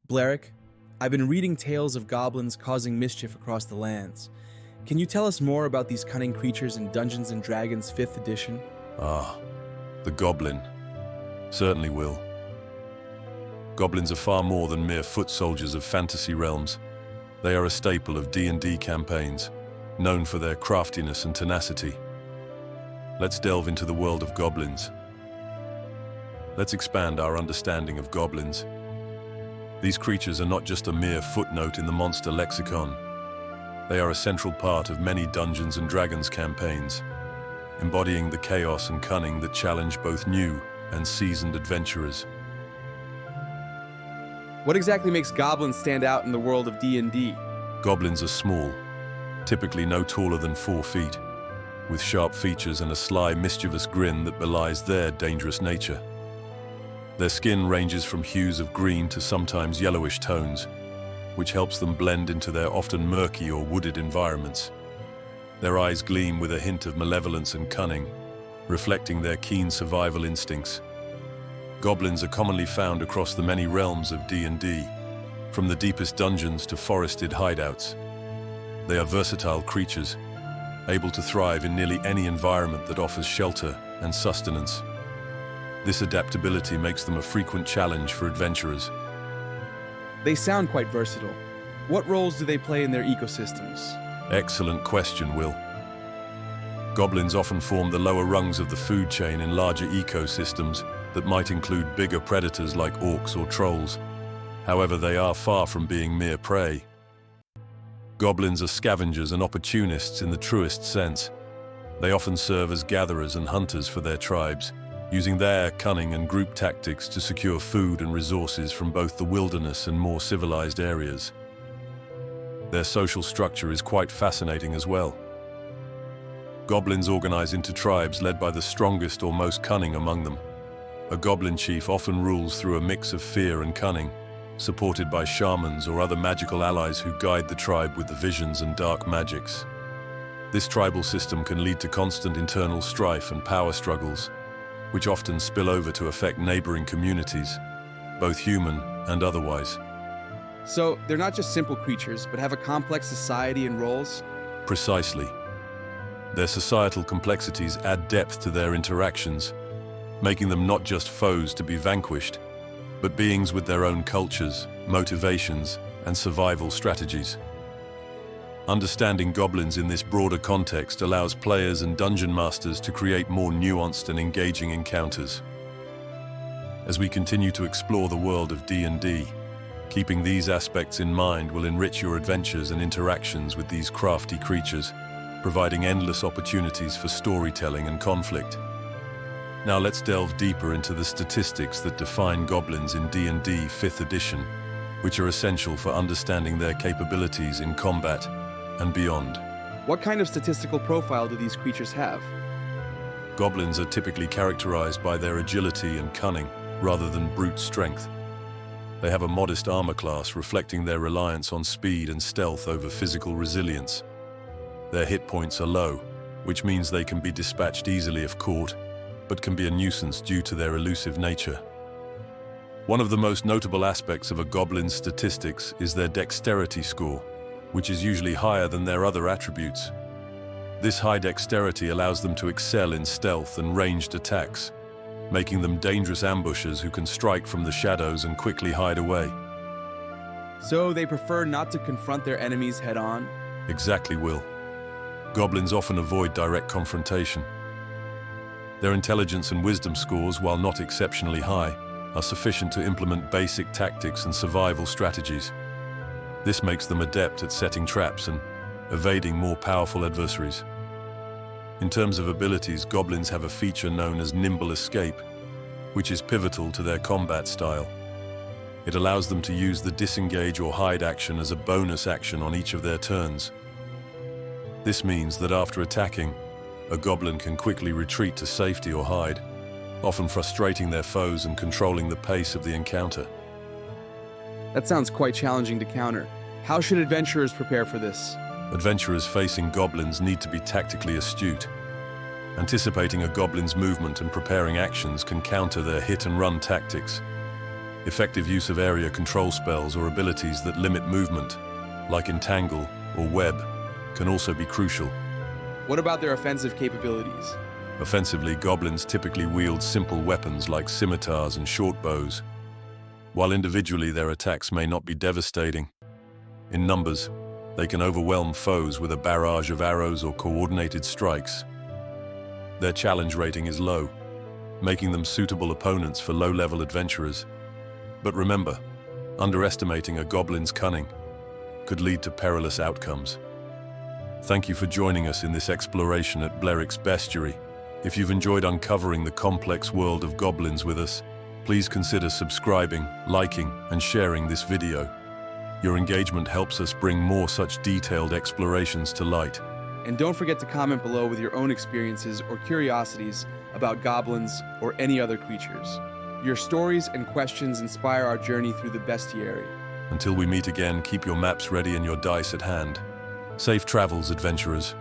Bleric, I've been reading tales of goblins causing mischief across the lands. Can you tell us more about these cunning creatures in Dungeons & Dragons 5th edition? The goblin. Certainly will. Goblins are far more than mere foot soldiers of fantasy realms. They are a staple of D&D campaigns, known for their craftiness and tenacity. Let's delve into the world of goblins. Let's expand our understanding of goblins. These creatures are not just a mere footnote in the monster lexicon. They are a central part of many Dungeons & Dragons campaigns, embodying the chaos and cunning that challenge both new and seasoned adventurers. What exactly makes goblins stand out in the world of D&D? Goblins are small, typically no taller than 4 feet, with sharp features and a sly, mischievous grin that belies their dangerous nature. Their skin ranges from hues of green to sometimes yellowish tones, which helps them blend into their often murky or wooded environments. Their eyes gleam with a hint of malevolence and cunning, reflecting their keen survival instincts. Goblins are commonly found across the many realms of D&D, from the deepest dungeons to forested hideouts. They are versatile creatures, able to thrive in nearly any environment that offers shelter and sustenance. This adaptability makes them a frequent challenge for adventurers. They sound quite versatile. What roles do they play in their ecosystems? Excellent question, Will. Goblins often form the lower rungs of the food chain in larger ecosystems that might include bigger predators like orcs or trolls. However, they are far from being mere prey. Goblins are scavengers and opportunists in the truest sense. They often serve as gatherers and hunters for their tribes, using their cunning and group tactics to secure food and resources from both the wilderness and more civilized areas. Their social structure is quite fascinating as well. Goblins organize into tribes led by the strongest or most cunning among them. A goblin chief often rules through a mix of fear and cunning, supported by shamans or other magical allies who guide the tribe with the visions and dark magics. This tribal system can lead to constant internal strife and power struggles, which often spill over to affect neighboring communities, both human and otherwise. So, they're not just simple creatures, but have a complex society and roles? Precisely. Their societal complexities add depth to their interactions, making them not just foes to be vanquished, but beings with their own cultures, motivations, and survival strategies. Understanding goblins in this broader context allows players and dungeon masters to create more nuanced and engaging encounters. As we continue to explore the world of D&D, keeping these aspects in mind will enrich your adventures and interactions with these crafty creatures, providing endless opportunities for storytelling and conflict. Now let's delve deeper into the statistics that define goblins in D&D 5th edition, which are essential for understanding their capabilities in combat and beyond. What kind of statistical profile do these creatures have? Goblins are typically characterized by their agility and cunning, rather than brute strength. They have a modest armor class reflecting their reliance on speed and stealth over physical resilience. Their hit points are low, which means they can be dispatched easily if caught, but can be a nuisance due to their elusive nature. One of the most notable aspects of a goblin's statistics is their dexterity score, which is usually higher than their other attributes. This high dexterity allows them to excel in stealth and ranged attacks, making them dangerous ambushers who can strike from the shadows and quickly hide away. So they prefer not to confront their enemies head-on? Exactly, Will. Goblins often avoid direct confrontation. Their intelligence and wisdom scores, while not exceptionally high, are sufficient to implement basic tactics and survival strategies. This makes them adept at setting traps and evading more powerful adversaries. In terms of abilities, goblins have a feature known as nimble escape, which is pivotal to their combat style. It allows them to use the disengage or hide action as a bonus action on each of their turns. This means that after attacking, a goblin can quickly retreat to safety or hide, often frustrating their foes and controlling the pace of the encounter. That sounds quite challenging to counter. How should adventurers prepare for this? Adventurers facing goblins need to be tactically astute. Anticipating a goblin's movement and preparing actions can counter their hit-and-run tactics. Effective use of area control spells or abilities that limit movement, like Entangle or Web, can also be crucial. What about their offensive capabilities? Offensively, goblins typically wield simple weapons like scimitars and short bows, while individually their attacks may not be devastating. In numbers, they can overwhelm foes with a barrage of arrows or coordinated strikes. Their challenge rating is low, making them suitable opponents for low-level adventurers. But remember, underestimating a goblin's cunning could lead to perilous outcomes. Thank you for joining us in this exploration at Bleric's Bestiary. If you've enjoyed uncovering the complex world of goblins with us, please consider subscribing, liking, and sharing this video. Your engagement helps us bring more such detailed explorations to light. And don't forget to comment below with your own experiences or curiosities about goblins or any other creatures. Your stories and questions inspire our journey through the Bestiary. Until we meet again, keep your maps ready and your dice at hand. Safe travels, adventurers.